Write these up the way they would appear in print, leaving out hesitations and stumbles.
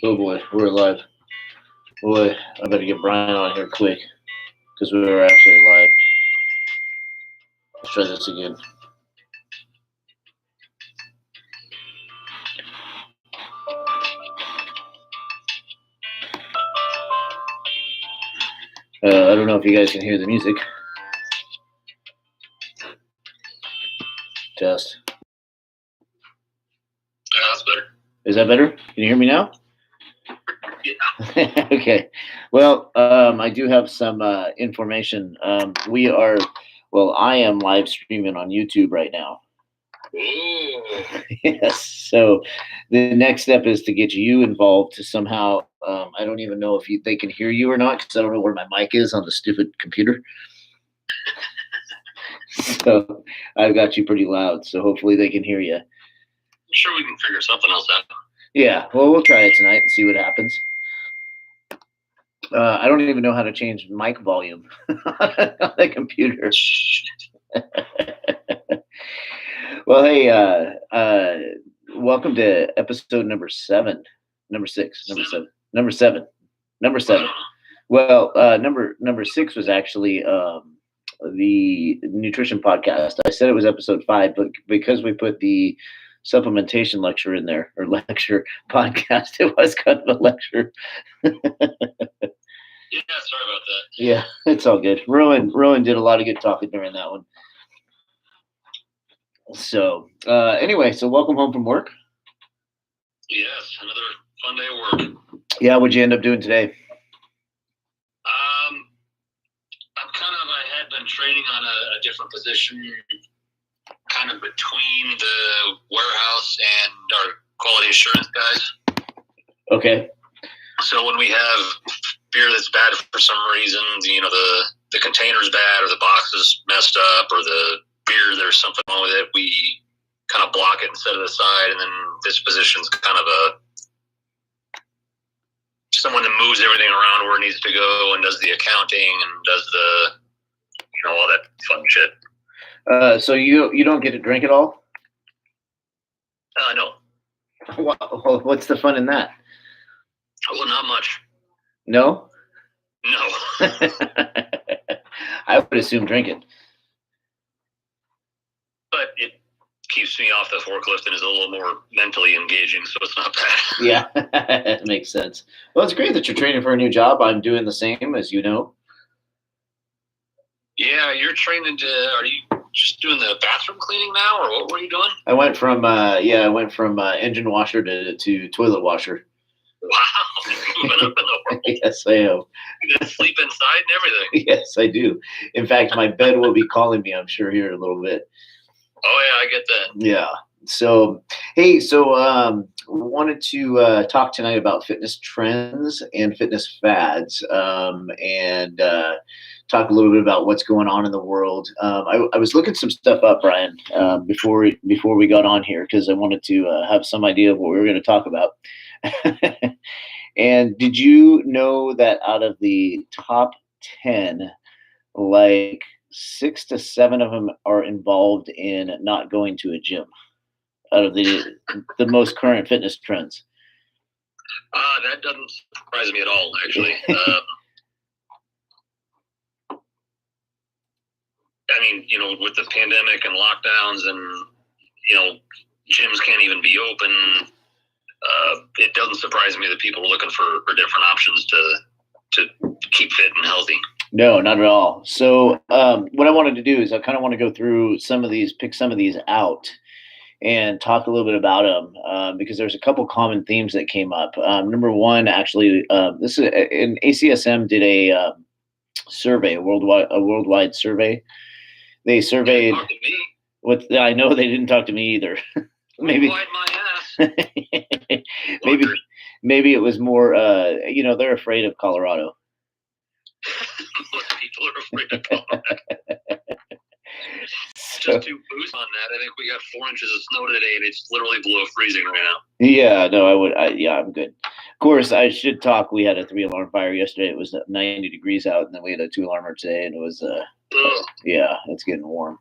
Oh boy, we're live. Boy, I better get Brian on here quick because we were actually live. Let's try this again. I don't know if you guys can hear the music. Test. Yeah, that's better. Is that better? Can you hear me now? Yeah. Okay. Well, I do have some information. I am live streaming on YouTube right now. Ooh. Yes. So the next step is to get you involved to somehow. I don't even know if they can hear you or not because I don't know where my mic is on the stupid computer. So I've got you pretty loud. So hopefully they can hear you. I'm sure we can figure something else out. Yeah. Well, we'll try it tonight and see what happens. I don't even know how to change mic volume on the computer. Well, hey, welcome to episode number 7, number 6, number 7, number 7, number 7. Well, number 6 was actually the nutrition podcast. I said it was episode 5, but because we put the supplementation lecture in there, or lecture podcast, it was kind of a lecture. Yeah, sorry about that. Yeah, it's all good. Rowan did a lot of good talking during that one. So anyway, so welcome home from work. Yes, another fun day of work. Yeah, what'd you end up doing today? I had been training on a different position, kind of between the warehouse and our quality assurance guys. Okay. So when we have beer that's bad for some reason, the container's bad or the box is messed up or the beer, there's something wrong with it, we kind of block it and set it aside. And then this position's kind of someone that moves everything around where it needs to go and does the accounting and does the, all that fun shit. So you don't get to drink at all? No. Well, what's the fun in that? Well, not much. No? No. I would assume drinking. But it keeps me off the forklift and is a little more mentally engaging, so it's not bad. Yeah, it makes sense. Well, it's great that you're training for a new job. I'm doing the same, as you know. Yeah, you're training are you just doing the bathroom cleaning now, or what were you doing? I went from engine washer to toilet washer. Wow, moving up in the world. Yes, I am. You can sleep inside and everything. Yes, I do. In fact, my bed will be calling me, I'm sure, here in a little bit. Oh, yeah, I get that. Yeah. So, hey, wanted to talk tonight about fitness trends and fitness fads, and talk a little bit about what's going on in the world. I was looking some stuff up, Brian, before we got on here because I wanted to have some idea of what we were going to talk about. And did you know that out of the top 10, like 6 to 7 of them are involved in not going to a gym? Out of the most current fitness trends. That doesn't surprise me at all, actually. I mean, with the pandemic and lockdowns and, gyms can't even be open, it doesn't surprise me that people are looking for different options to keep fit and healthy. No, not at all. So what I wanted to do is I kind of want to go through pick some of these out and talk a little bit about them because there's a couple common themes that came up. Number one, actually, this is an ACSM did a survey, a worldwide survey. They surveyed. Talk to me. I know they didn't talk to me either. Maybe. Wipe my ass. maybe it was more. They're afraid of Colorado. Most people are afraid of Colorado. Just to boost on that, I think we got 4 inches of snow today, and it's literally below freezing right now. Yeah, no, I'm good. Of course, I should talk. We had a 3-alarm fire yesterday. It was 90 degrees out, and then we had a 2-alarmer today, and it was, yeah, it's getting warm.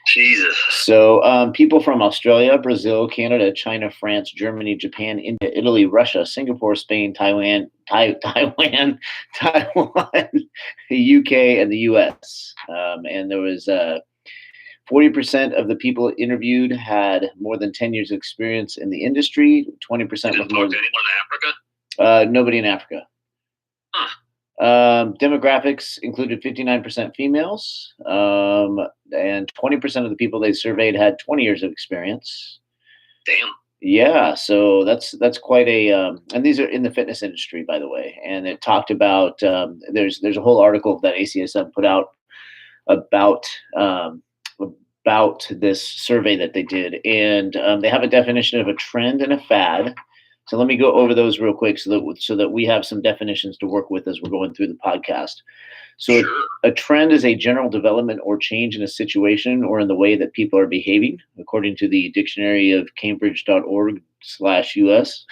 Jesus. So people from Australia, Brazil, Canada, China, France, Germany, Japan, India, Italy, Russia, Singapore, Spain, Taiwan, the UK, and the US. And there was 40% of the people interviewed had more than 10 years of experience in the industry. 20% was more. Anyone in Africa? Nobody in Africa. Huh. Demographics included 59% females, and 20% of the people they surveyed had 20 years of experience. Damn. Yeah, so that's quite a, and these are in the fitness industry, by the way. And it talked about there's a whole article that ACSM put out about this survey that they did, and they have a definition of a trend and a fad. So let me go over those real quick so that we have some definitions to work with as we're going through the podcast. So Sure. a trend is a general development or change in a situation or in the way that people are behaving, according to the dictionary of cambridge.org/US.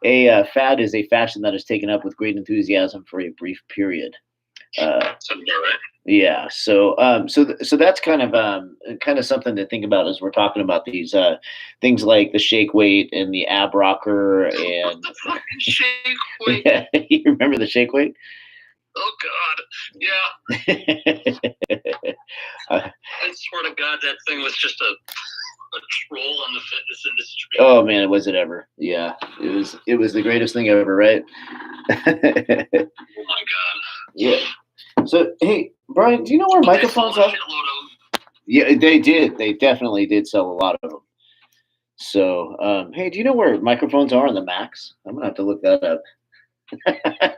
And a fad is a fashion that is taken up with great enthusiasm for a brief period. Sounds about right. Yeah, so that's kind of something to think about as we're talking about these things like the shake weight and the ab rocker and the fucking shake weight. Yeah, you remember the shake weight? Oh God, yeah. I swear to God, that thing was just a troll on the fitness industry. Oh man, was it ever? Yeah, it was the greatest thing ever, right? Oh my God. Yeah. So hey, Brian, do you know where microphones are? Yeah, they did. They definitely did sell a lot of them. So, hey, do you know where microphones are on the Macs? I'm gonna have to look that up.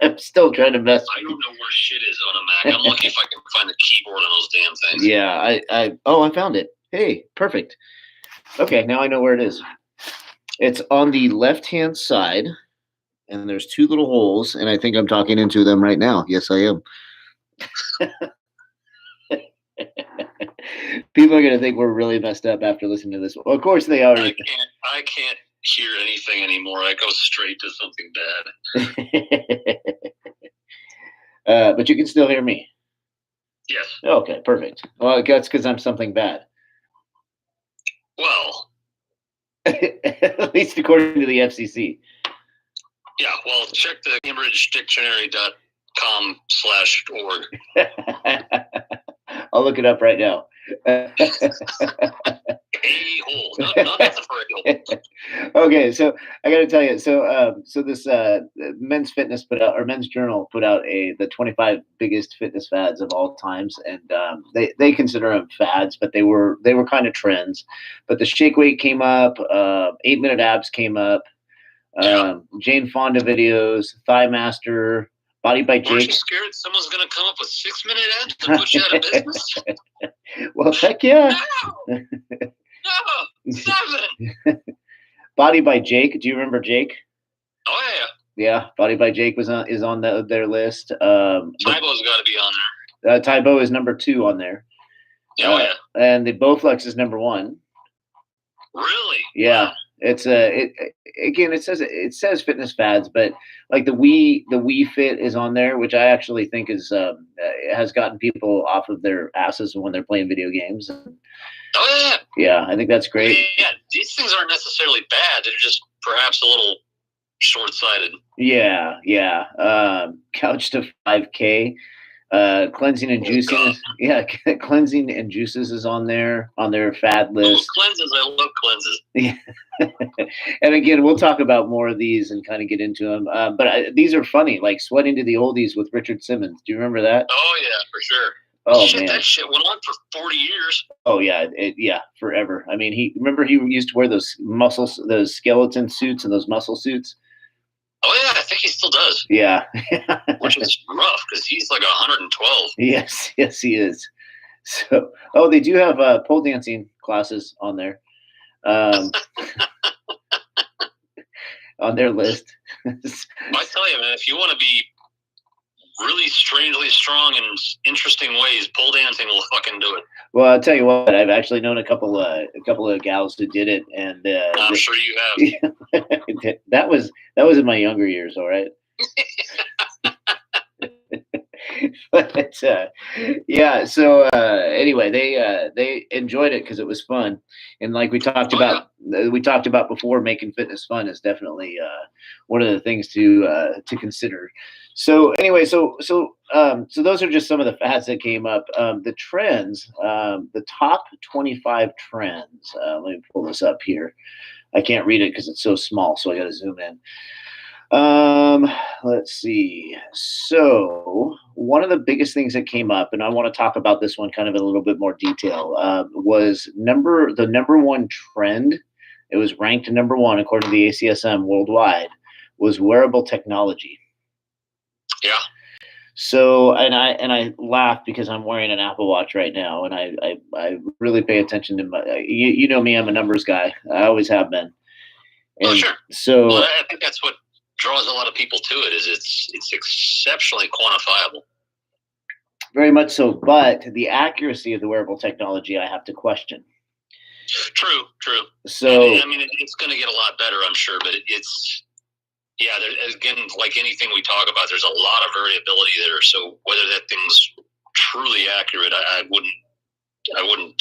I'm still trying to mess. I don't know where shit is on a Mac. I'm lucky if I can find the keyboard on those damn things. Yeah, I found it. Hey, perfect. Okay, now I know where it is. It's on the left-hand side, and there's two little holes, and I think I'm talking into them right now. Yes, I am. People are gonna think we're really messed up after listening to this. Well, of course they are. I can't hear anything anymore. I go straight to something bad. But you can still hear me. Yes. Okay, perfect. Well, that's because I'm something bad. Well, at least according to the FCC. Yeah, well, check the CambridgeDictionary.com/org. I'll look it up right now. A-hole. Not that's a hole. Okay, so I got to tell you, so this Men's Fitness put out, or Men's Journal put out the 25 biggest fitness fads of all times, and they consider them fads, but they were kind of trends. But the shake weight came up, 8-minute abs came up, Jane Fonda videos, Thigh Master, Body by Jake. Aren't you scared someone's going to come up with 6-minute abs to push you out of business? Well, heck yeah. No, 7. Body by Jake. Do you remember Jake? Oh yeah. Yeah, Body by Jake is on their list. Tybo's got to be on there. Tybo is number 2 on there. Oh yeah. And the Bowflex is number 1. Really? Yeah. Wow. It's again, it says fitness fads, but like the Wii Fit is on there, which I actually think is has gotten people off of their asses when they're playing video games. Oh yeah. Yeah, I think that's great. Yeah, these things aren't necessarily bad. They're just perhaps a little short-sighted. Yeah. Couch to 5K. Cleansing and juicing. Cleansing and juices is on their fad list. Cleanses, I love cleanses. Yeah. And again, we'll talk about more of these and kind of get into them. But these are funny, like Sweating to the Oldies with Richard Simmons. Do you remember that? Oh yeah, for sure. Oh man, that shit went on for 40 years. Oh yeah, forever. I mean, he used to wear those those skeleton suits and those muscle suits. Oh yeah, I think he still does. Yeah. Which is rough because he's like 112. Yes, he is. So, they do have pole dancing classes on there, on their list. I tell you, man, if you want to be really strangely strong in interesting ways, pole dancing will fucking do it. Well, I'll tell you what, I've actually known a couple of gals who did it, and I'm sure you have. that was in my younger years, all right. But yeah, so anyway, they enjoyed it because it was fun, and like we talked about before, making fitness fun is definitely one of the things to consider. So anyway, so those are just some of the fads that came up. The trends, the top 25 trends. Let me pull this up here. I can't read it because it's so small, so I got to zoom in. Um, let's see. So one of the biggest things that came up, and I want to talk about this one kind of in a little bit more detail, was the number one trend. It was ranked number one according to the ACSM worldwide. Was wearable technology. Yeah. So and I laugh because I'm wearing an Apple Watch right now, and I really pay attention to my. You know me, I'm a numbers guy. I always have been. Oh, And sure. so Well, I think that's what draws a lot of people to it. Is it's exceptionally quantifiable. very much so, but the accuracy of the wearable technology I have to question. True. So and, I mean, it's going to get a lot better, I'm sure, but it's yeah. There, again, like anything we talk about, there's a lot of variability there. So whether that thing's truly accurate, I wouldn't, I wouldn't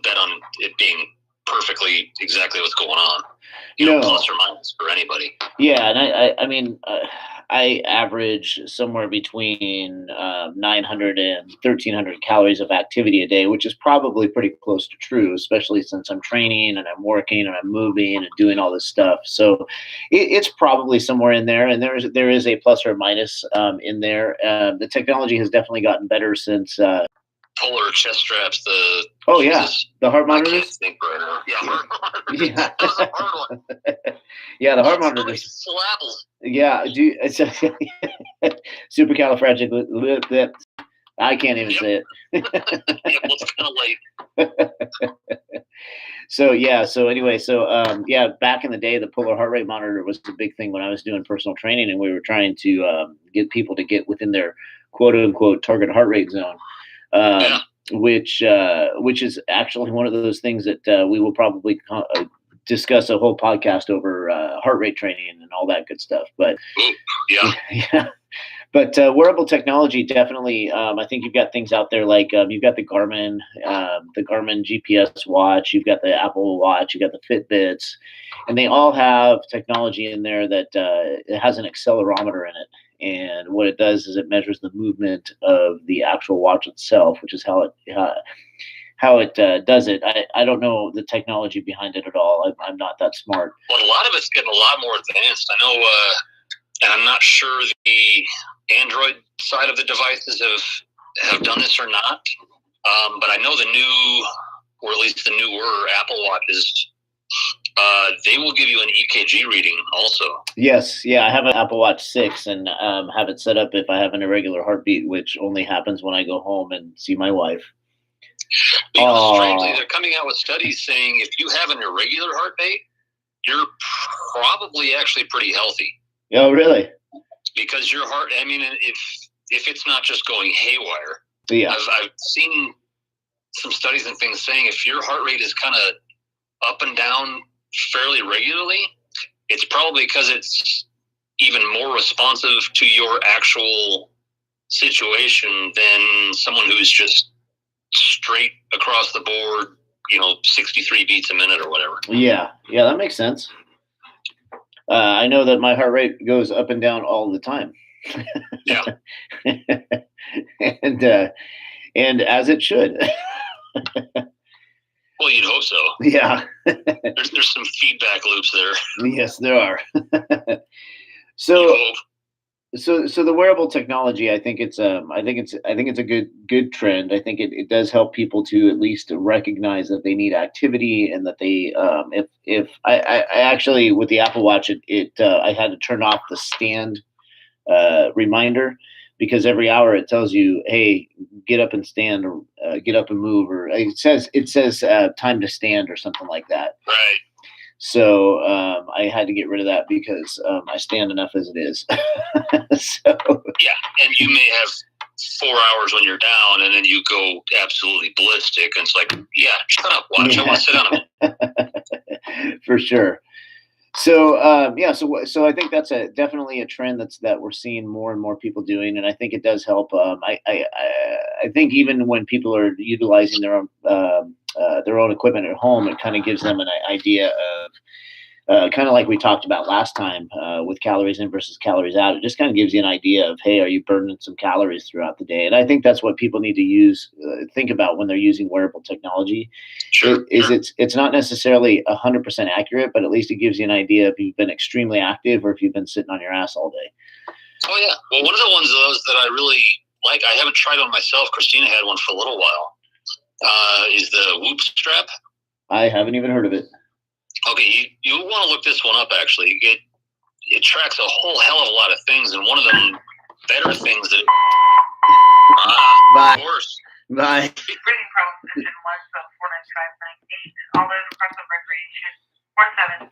bet on it being perfectly exactly what's going on. Plus or minus for anybody. Yeah, and I mean, I average somewhere between 900 and 1,300 calories of activity a day, which is probably pretty close to true, especially since I'm training and I'm working and I'm moving and doing all this stuff. So it's probably somewhere in there, and there is a plus or minus in there. The technology has definitely gotten better since. Polar chest straps, the heart monitors. I can't think right now. Yeah, heart monitors. Yeah. That was a hard one. Yeah, the heart monitors. Syllables. Yeah, it's supercalifragilistic. I can't even say it. Yeah, well, it's kind of late. So anyway, back in the day, the polar heart rate monitor was the big thing when I was doing personal training, and we were trying to get people to get within their quote unquote target heart rate zone. Which is actually one of those things that we will probably discuss a whole podcast over heart rate training and all that good stuff. But yeah. But wearable technology definitely. I think you've got things out there like you've got the Garmin GPS watch, you've got the Apple Watch, you've got the Fitbits, and they all have technology in there that it has an accelerometer in it. And what it does is it measures the movement of the actual watch itself, which is how it does it. I don't know the technology behind it at all. I'm not that smart. Well, a lot of it's getting a lot more advanced. I know, and I'm not sure the Android side of the devices have done this or not. But I know the new, or at least the newer Apple Watches, they will give you an EKG reading also. Yes, yeah, I have an Apple Watch 6 and have it set up if I have an irregular heartbeat, which only happens when I go home and see my wife. Strangely, they're coming out with studies saying if you have an irregular heartbeat, you're probably actually pretty healthy. Oh, really? Because your heart, I mean, if it's not just going haywire, yeah, I've seen some studies and things saying if your heart rate is kind of up and down fairly regularly, it's probably because it's even more responsive to your actual situation than someone who's just straight across the board, 63 beats a minute or whatever. Yeah, that makes sense. I know that my heart rate goes up and down all the time. Yeah. and as it should. Well, you'd hope so. Yeah. There's some feedback loops there. Yes, there are. So the wearable technology, I think it's a good trend. I think it does help people to at least recognize that they need activity and that they if I actually with the Apple Watch I had to turn off the stand reminder because every hour it tells you, hey, get up and stand or get up and move, or it says time to stand or something like that. Right. So I had to get rid of that because I stand enough as it is. So yeah, and you may have 4 hours when you're down, and then you go absolutely ballistic, and it's like, yeah, shut up, watch. I want to sit down a minute. For sure. So so I think that's definitely a trend that we're seeing more and more people doing, and I think it does help. I think even when people are utilizing their own equipment at home, it kind of gives them an idea of kind of like we talked about last time with calories in versus calories out. It just kind of gives you an idea of, hey, are you burning some calories throughout the day? And I think that's what people need to think about when they're using wearable technology. Sure. It's not necessarily 100% accurate, but at least it gives you an idea if you've been extremely active or if you've been sitting on your ass all day. Oh yeah. Well, one of the ones of those that I really like, I haven't tried one myself. Christina had one for a little while. Is the Whoop strap. I haven't even heard of it. Okay, you want to look this one up. Actually, it tracks a whole hell of a lot of things, and one of the better things that. Bye. Of course. Bye. Breathing problem position 1 sub 49598. All those across the recreation 4708.